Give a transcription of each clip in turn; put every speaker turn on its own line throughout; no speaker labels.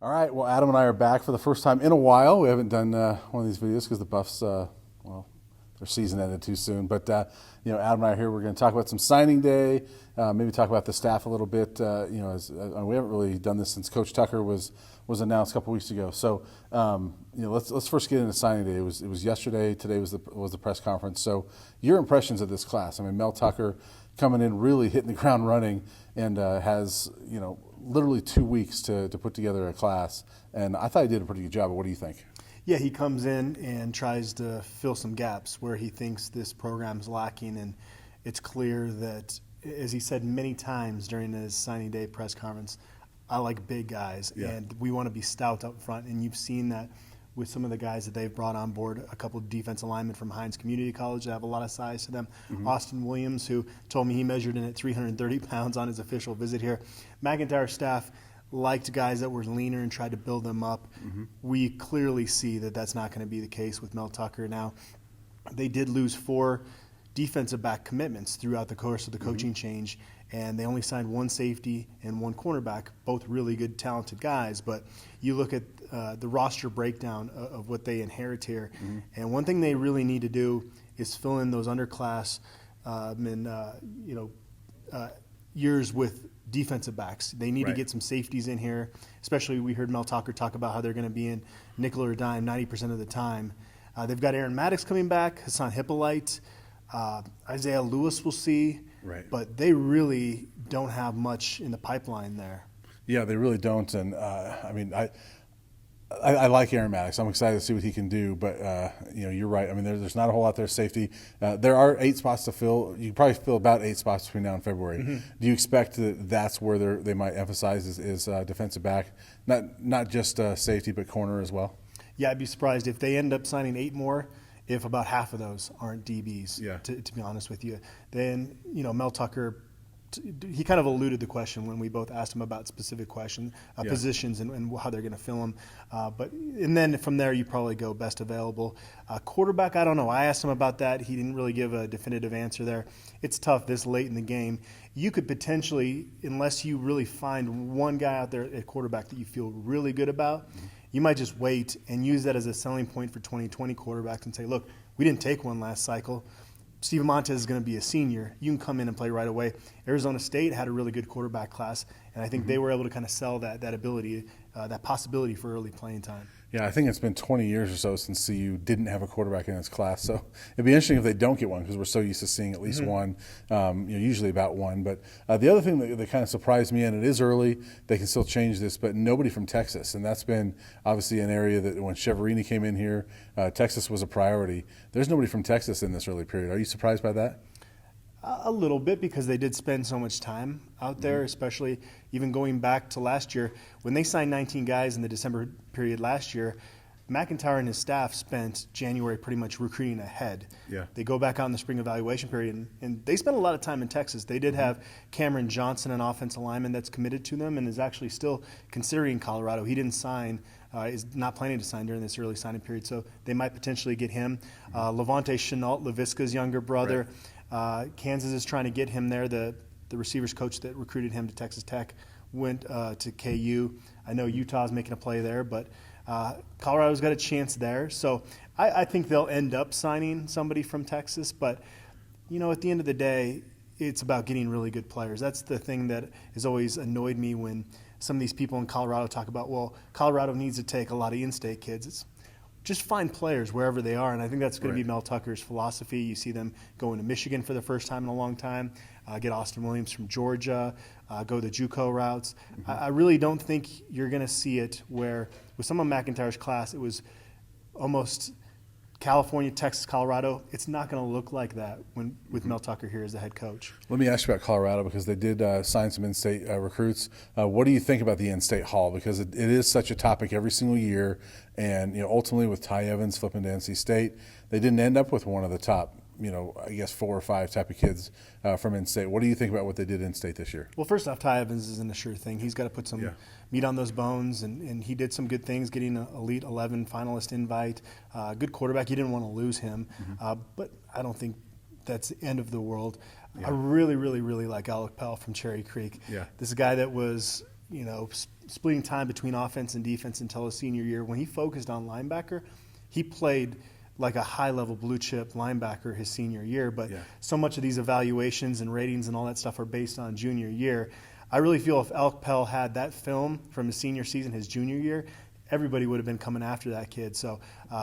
All right, well, Adam and I are back for the first time in a while. We haven't done one of these videos because the Buffs, well, their season ended too soon. But, Adam and I are here. We're going to talk about some signing day, maybe talk about the staff a little bit. We haven't really done this since Coach Tucker was announced a couple weeks ago. So, let's first get into signing day. It was yesterday. Today was the press conference. So, your impressions of this class? I mean, Mel Tucker coming in, really hitting the ground running, and has literally 2 weeks to put together a class. And I thought he did a pretty good job. But what do you think?
Yeah, he comes in and tries to fill some gaps where he thinks this program's lacking, and it's clear that, as he said many times during his signing day press conference, I like big guys, and we want to be stout up front, and you've seen that with some of the guys that they've brought on board, a couple of defensive linemen from Hines Community College that have a lot of size to them. Mm-hmm. Austin Williams, who told me he measured in at 330 pounds on his official visit here. McIntyre staff liked guys that were leaner and tried to build them up. Mm-hmm. We clearly see that that's not going to be the case with Mel Tucker. Now, they did lose 4 defensive back commitments throughout the course of the coaching change, and they only signed 1 safety and 1 cornerback, both really good, talented guys. But you look at the roster breakdown of what they inherit here, and one thing they really need to do is fill in those underclass years with defensive backs. They need to get some safeties in here, especially we heard Mel Tucker talk about how they're going to be in nickel or dime 90% of the time. They've got Aaron Maddox coming back, Hassan Hippolyte, Isaiah Lewis we'll see, but they really don't have much in the pipeline there.
Yeah, they really don't. And, I like Aaron Maddox. I'm excited to see what he can do. But, you're right. I mean, there's not a whole lot there safety. There are 8 spots to fill. You can probably fill about 8 spots between now and February. Mm-hmm. Do you expect that's where they might emphasize is defensive back, not just safety, but corner as well?
Yeah, I'd be surprised if they end up signing 8 more, if about half of those aren't DBs, to be honest with you. Then, Mel Tucker, he kind of eluded the question when we both asked him about specific positions and how they're going to fill them. And then from there, you probably go best available. Quarterback, I don't know. I asked him about that. He didn't really give a definitive answer there. It's tough this late in the game. You could potentially, unless you really find one guy out there at quarterback that you feel really good about, you might just wait and use that as a selling point for 2020 quarterbacks and say, look, we didn't take one last cycle. Steve Montez is going to be a senior. You can come in and play right away. Arizona State had a really good quarterback class, and I think they were able to kind of sell that ability, that possibility for early playing time.
Yeah, I think it's been 20 years or so since CU didn't have a quarterback in its class. So it'd be interesting if they don't get one because we're so used to seeing at least one, usually about one. But the other thing that kind of surprised me, and it is early, they can still change this, but nobody from Texas. And that's been obviously an area that when Cheverini came in here, Texas was a priority. There's nobody from Texas in this early period. Are you surprised by that?
A little bit, because they did spend so much time out there, especially even going back to last year. When they signed 19 guys in the December period last year, McIntyre and his staff spent January pretty much recruiting ahead. Yeah. They go back out in the spring evaluation period, and they spent a lot of time in Texas. They did have Cameron Johnson, an offensive lineman that's committed to them and is actually still considering Colorado. He didn't sign. Is not planning to sign during this early signing period, so they might potentially get him. Levante Chenault, Laviska's younger brother. Kansas is trying to get him there. The receivers coach that recruited him to Texas Tech went to KU. I know Utah's making a play there, but Colorado's got a chance there. So I think they'll end up signing somebody from Texas. But, at the end of the day, it's about getting really good players. That's the thing that has always annoyed me when some of these people in Colorado talk about, well, Colorado needs to take a lot of in-state kids. It's just find players wherever they are, and I think that's going to be Mel Tucker's philosophy. You see them going to Michigan for the first time in a long time, get Austin Williams from Georgia, go the JUCO routes. I really don't think you're going to see it where, with some of McIntyre's class, it was almost California, Texas, Colorado. It's not going to look like that with Mel Tucker here as the head coach.
Let me ask you about Colorado, because they did sign some in-state recruits. What do you think about the in-state haul? Because it is such a topic every single year, and ultimately with Ty Evans flipping to NC State, they didn't end up with one of the top, 4 or 5 type of kids from in-state. What do you think about what they did in-state this year?
Well, first off, Ty Evans isn't a sure thing. He's got to put some meat on those bones, and he did some good things, getting an Elite 11 finalist invite. Good quarterback. You didn't want to lose him, but I don't think that's the end of the world. I really, really, really like Alec Pell from Cherry Creek. Yeah. This is a guy that was, splitting time between offense and defense until his senior year. When he focused on linebacker, he played like a high-level blue-chip linebacker his senior year. But so much of these evaluations and ratings and all that stuff are based on junior year. I really feel if Elk Pell had that film from his senior season, his junior year, everybody would have been coming after that kid. So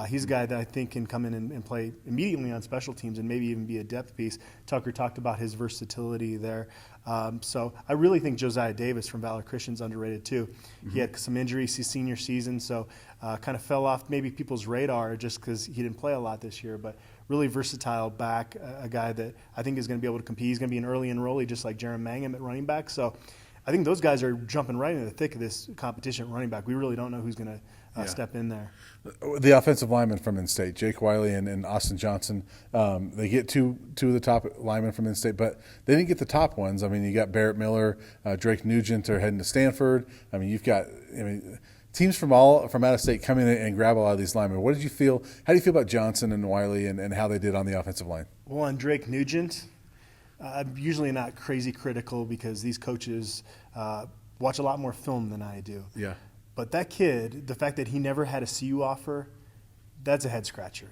he's a guy that I think can come in and play immediately on special teams and maybe even be a depth piece. Tucker talked about his versatility there. So I really think Josiah Davis from Valor Christian's underrated too. Mm-hmm. He had some injuries his senior season, so kind of fell off maybe people's radar just because he didn't play a lot this year. But really versatile back, a guy that I think is going to be able to compete. He's going to be an early enrollee just like Jaron Mangum at running back. So I think those guys are jumping right into the thick of this competition at running back. We really don't know who's going to step in there.
The offensive linemen from in-state, Jake Wiley and Austin Johnson, they get two of the top linemen from in-state, but they didn't get the top ones. I mean, you got Barrett Miller, Drake Nugent are heading to Stanford. I mean, you've got teams from out of state come in and grab a lot of these linemen. What did you feel? How do you feel about Johnson and Wiley and how they did on the offensive line?
Well, on Drake Nugent, I'm usually not crazy critical because these coaches watch a lot more film than I do.
Yeah.
But that kid, the fact that he never had a CU offer, that's a head scratcher.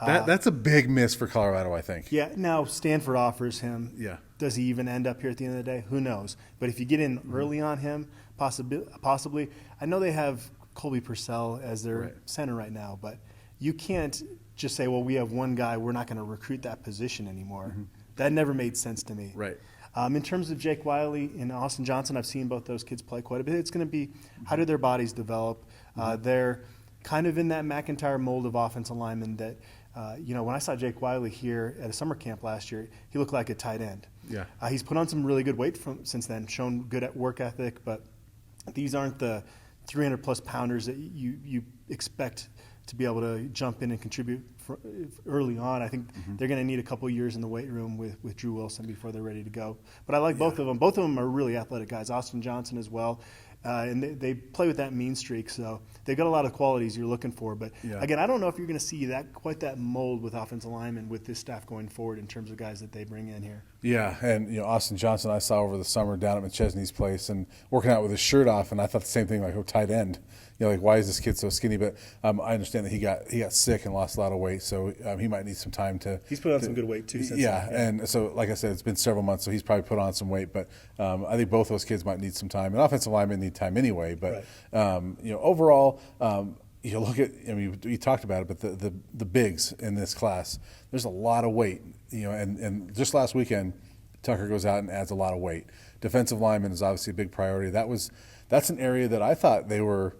That's a big miss for Colorado, I think.
Yeah. Now Stanford offers him.
Yeah.
Does he even end up here at the end of the day? Who knows? But if you get in early on him, possibly. I know they have Colby Purcell as their center right now, but you can't just say, well, we have one guy, we're not going to recruit that position anymore. Mm-hmm. That never made sense to me.
Right.
In terms of Jake Wiley and Austin Johnson, I've seen both those kids play quite a bit. It's going to be how do their bodies develop. They're kind of in that McIntyre mold of offensive lineman that, when I saw Jake Wiley here at a summer camp last year, he looked like a tight end.
Yeah.
He's put on some really good weight since then, shown good at work ethic, but these aren't the 300-plus pounders that you expect to be able to jump in and contribute early on. I think they're going to need a couple years in the weight room with Drew Wilson before they're ready to go. But I like both of them. Both of them are really athletic guys. Austin Johnson as well. And they play with that mean streak, so they've got a lot of qualities you're looking for. But again, I don't know if you're going to see quite that mold with offensive linemen with this staff going forward in terms of guys that they bring in here.
Yeah, and Austin Johnson I saw over the summer down at McChesney's place and working out with his shirt off, and I thought the same thing, like, tight end. Like, why is this kid so skinny? But I understand that he got sick and lost a lot of weight, so he might need some time to.
He's put on some good weight too. Since then.
And so like I said, it's been several months, so he's probably put on some weight. But I think both those kids might need some time, and offensive linemen need time anyway. But overall. You look at, we talked about it, but the bigs in this class, there's a lot of weight, and just last weekend, Tucker goes out and adds a lot of weight. Defensive lineman is obviously a big priority. That's an area that I thought they were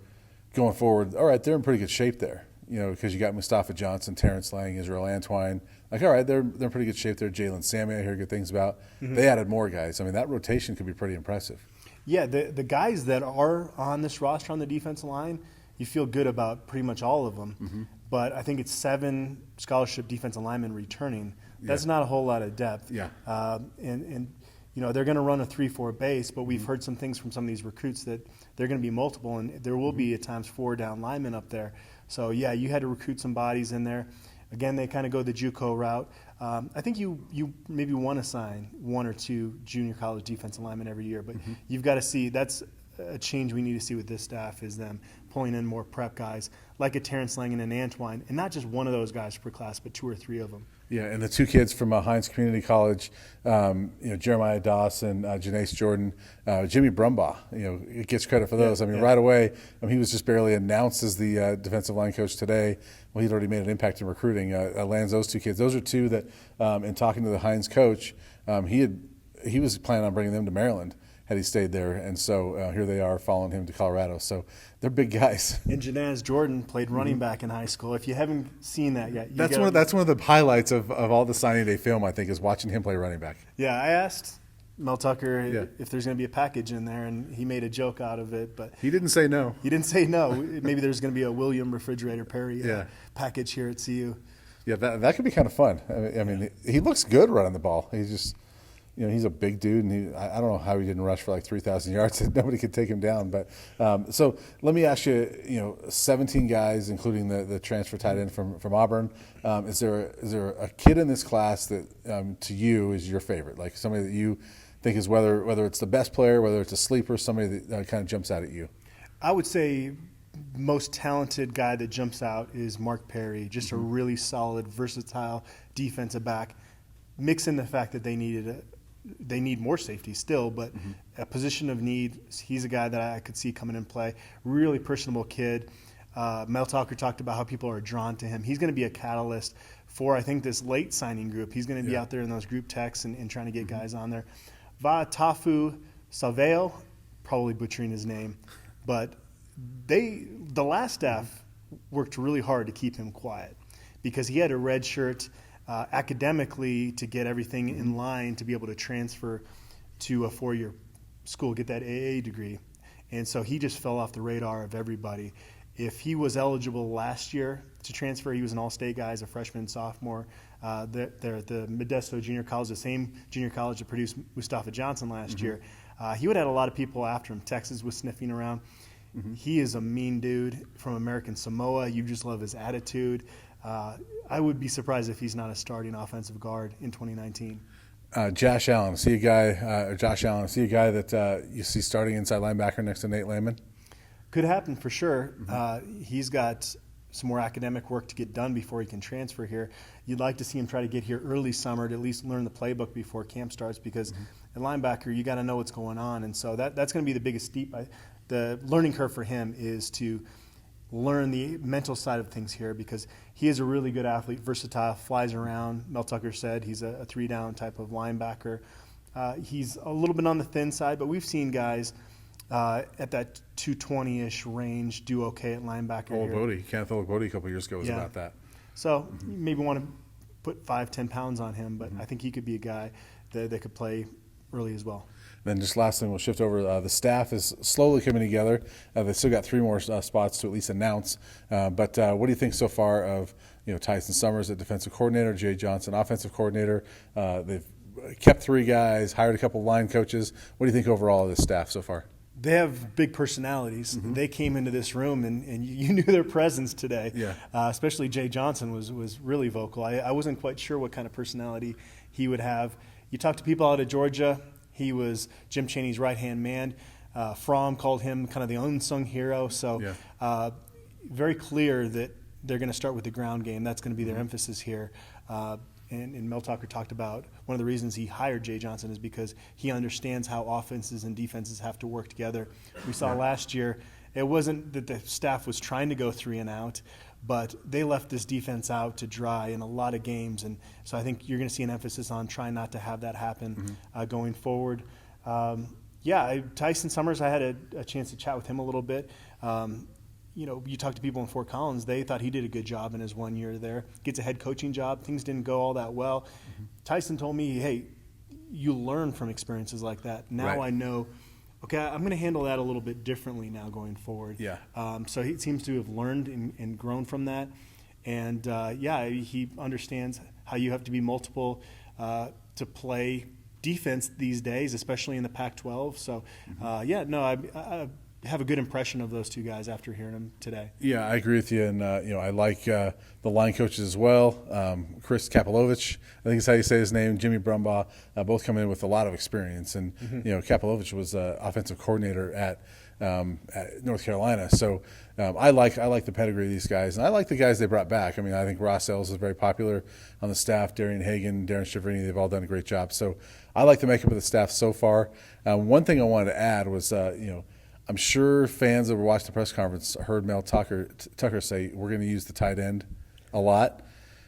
going forward. All right, they're in pretty good shape there, because you got Mustafa Johnson, Terrence Lang, Israel Antwine. Like, all right, they're in pretty good shape there. Jalen Sammy, I hear good things about. Mm-hmm. They added more guys. I mean, that rotation could be pretty impressive.
Yeah, the guys that are on this roster on the defensive line, you feel good about pretty much all of them. Mm-hmm. But I think it's 7 scholarship defensive linemen returning. That's not a whole lot of depth.
Yeah.
And they're going to run a 3-4 base, but we've heard some things from some of these recruits that they're going to be multiple, and there will be at times 4 down linemen up there. So, you had to recruit some bodies in there. Again, they kind of go the JUCO route. I think you maybe want to sign 1 or 2 junior college defensive linemen every year, but you've got to see that's a change we need to see with this staff is them pulling in more prep guys like a Terrence Lang and an Antwine, and not just one of those guys per class, but 2 or 3 of them.
Yeah, and the 2 kids from Hines Community College, Jeremiah Dawson, Janace Jordan, Jimmy Brumbaugh, it gets credit for those. Right away, he was just barely announced as the defensive line coach today. Well, he'd already made an impact in recruiting. Lands those 2 kids. Those are 2 that, in talking to the Hines coach, he was planning on bringing them to Maryland had he stayed there, and so here they are following him to Colorado. So they're big guys.
And Janaz Jordan played running back in high school. If you haven't seen that yet,
that's one of the highlights of all the signing day film, I think, is watching him play running back.
Yeah, I asked Mel Tucker if there's going to be a package in there, and he made a joke out of it. But
he didn't say no.
He didn't say no. Maybe there's going to be a William Refrigerator Perry package here at CU. Yeah,
that could be kind of fun. He looks good running the ball. He's just – he's a big dude, and I don't know how he didn't rush for like 3,000 yards. Nobody could take him down. But so let me ask you, 17 guys, including the transfer tight end from Auburn. Is there a kid in this class that to you is your favorite, like somebody that you think is whether it's the best player, whether it's a sleeper, somebody that kind of jumps out at you?
I would say most talented guy that jumps out is Mark Perry, just a really solid, versatile defensive back. Mix in the fact that they need more safety still, but a position of need, he's a guy that I could see coming in play. Really personable kid. Mel Tucker talked about how people are drawn to him. He's going to be a catalyst for, I think, this late signing group. He's going to be out there in those group texts and trying to get guys on there. Vatafu Salveo, probably butchering his name, but the last staff worked really hard to keep him quiet because he had a red shirt academically to get everything in line to be able to transfer to a 4-year school, get that AA degree. And so he just fell off the radar of everybody. If he was eligible last year to transfer, he was an all-state guy as a freshman and sophomore. They're at the Modesto Junior College, the same junior college that produced Mustafa Johnson last year. He would have had a lot of people after him. Texas was sniffing around. He is a mean dude from American Samoa. You just love his attitude. I would be surprised if he's not a starting offensive guard in 2019.
Josh Allen, see a guy that you see starting inside linebacker next to Nate Landman?
Could happen for sure. He's got some more academic work to get done before he can transfer here. You'd like to see him try to get here early summer to at least learn the playbook before camp starts because at linebacker, you got to know what's going on. And so that's going to be the biggest the learning curve for him is to learn the mental side of things here because he is a really good athlete, versatile, flies around. Mel Tucker said he's a 3-down type of linebacker. He's a little bit on the thin side, but we've seen guys at that 220-ish range do okay at linebacker.
Kenneth Olabode a couple years ago was about that.
So you maybe want to put 5-10 pounds on him, but I think he could be a guy that could play early as well.
Then just last thing, we'll shift over. The staff is slowly coming together. They've still got 3 more spots to at least announce. But what do you think so far of Tyson Summers at defensive coordinator, Jay Johnson offensive coordinator? They've kept 3 guys, hired a couple line coaches. What do you think overall of this staff so far?
They have big personalities. They came into this room, and you knew their presence today.
Yeah.
Especially Jay Johnson was really vocal. I wasn't quite sure what kind of personality he would have. You talk to people out of Georgia. He was Jim Chaney's right-hand man. Fromm called him kind of the unsung hero. So very clear that they're going to start with the ground game. That's going to be their emphasis here. And Mel Tucker talked about one of the reasons he hired Jay Johnson is because he understands how offenses and defenses have to work together. We saw last year, it wasn't that the staff was trying to go 3 and out, but they left this defense out to dry in a lot of games. And so I think you're going to see an emphasis on trying not to have that happen going forward. Tyson Summers, I had a chance to chat with him a little bit. You talk to people in Fort Collins, they thought he did a good job in his 1 year there. Gets a head coaching job. Things didn't go all that well. Tyson told me, hey, you learn from experiences like that. Now I know, okay, I'm going to handle that a little bit differently now going forward.
Yeah.
So he seems to have learned and grown from that. And, he understands how you have to be multiple to play defense these days, especially in the Pac-12. So, I have a good impression of those 2 guys after hearing them today.
Yeah, I agree with you, and I like the line coaches as well. Chris Kapilovich, I think is how you say his name. Jimmy Brumbaugh, both come in with a lot of experience, and Kapilovich was offensive coordinator at North Carolina. So I like the pedigree of these guys, and I like the guys they brought back. I mean, I think Ross Ells is very popular on the staff. Darian Hagan, Darren Shiverini, they've all done a great job. So I like the makeup of the staff so far. One thing I wanted to add was, I'm sure fans that were watching the press conference heard Mel Tucker say we're going to use the tight end a lot.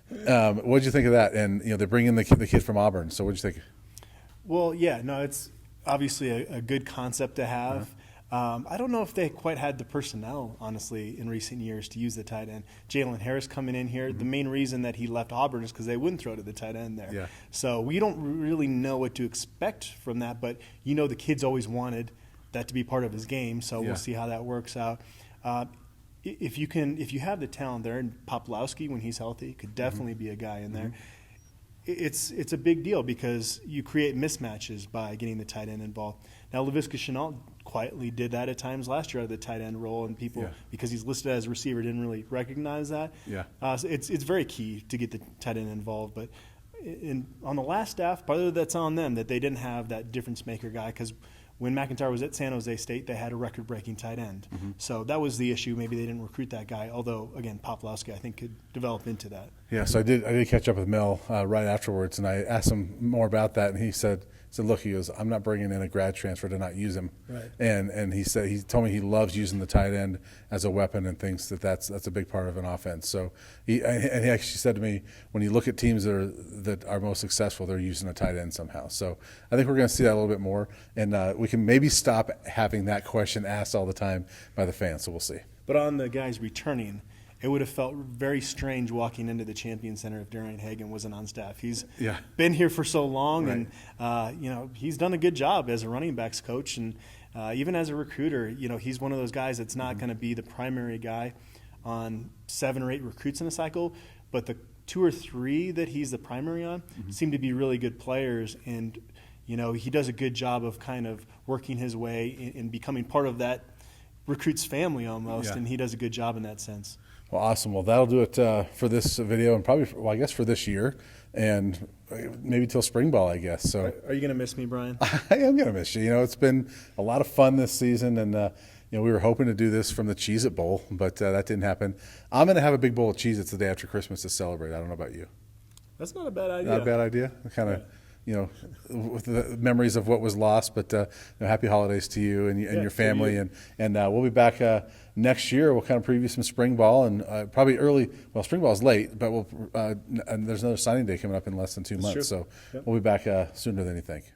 What did you think of that? And they bring in the kid from Auburn. So what did you think?
Well, it's obviously a good concept to have. I don't know if they quite had the personnel, honestly, in recent years to use the tight end. Jalen Harris coming in here, the main reason that he left Auburn is because they wouldn't throw to the tight end there.
Yeah.
So we don't really know what to expect from that, but the kid's always wanted that to be part of his game, so we'll see how that works out. If you have the talent there, and Popolowski, when he's healthy, could definitely be a guy in there. It's a big deal because you create mismatches by getting the tight end involved. Now, Laviska Shenault quietly did that at times last year out of the tight end role, and people, because he's listed as a receiver, didn't really recognize that. So it's very key to get the tight end involved. But on the last staff, part of that's on them that they didn't have that difference maker guy because when McIntyre was at San Jose State, they had a record-breaking tight end. So that was the issue. Maybe they didn't recruit that guy, although, again, Poplawski, I think, could develop into that.
Yeah, so I did catch up with Mel right afterwards, and I asked him more about that, and he said, look, he goes, I'm not bringing in a grad transfer to not use him.
Right.
And he said, he told me he loves using the tight end as a weapon and thinks that's a big part of an offense. So he actually said to me, when you look at teams that are most successful, they're using a tight end somehow. So I think we're going to see that a little bit more, and we can maybe stop having that question asked all the time by the fans. So we'll see.
But on the guys returning, it would have felt very strange walking into the Champion Center if Darian Hagan wasn't on staff. He's been here for so long,
right.
and he's done a good job as a running backs coach, and even as a recruiter. He's one of those guys that's not going to be the primary guy on 7 or 8 recruits in a cycle, but the 2 or 3 that he's the primary on seem to be really good players, and he does a good job of kind of working his way and becoming part of that recruit's family almost, and he does a good job in that sense.
Well, awesome. Well, that'll do it for this video, and probably, I guess, for this year, and maybe till spring ball, I guess. So,
are you going to miss me, Brian?
I am going to miss you. It's been a lot of fun this season, and we were hoping to do this from the Cheez-It Bowl, but that didn't happen. I'm going to have a big bowl of Cheez-Its the day after Christmas to celebrate. I don't know about you.
That's not a bad idea.
Not a bad idea. Kind of. With the memories of what was lost, but happy holidays to you and your family, and we'll be back next year. We'll kind of preview some spring ball and probably early. Well, spring ball is late, but and there's another signing day coming up in less than 2 months, so we'll be back sooner than you think.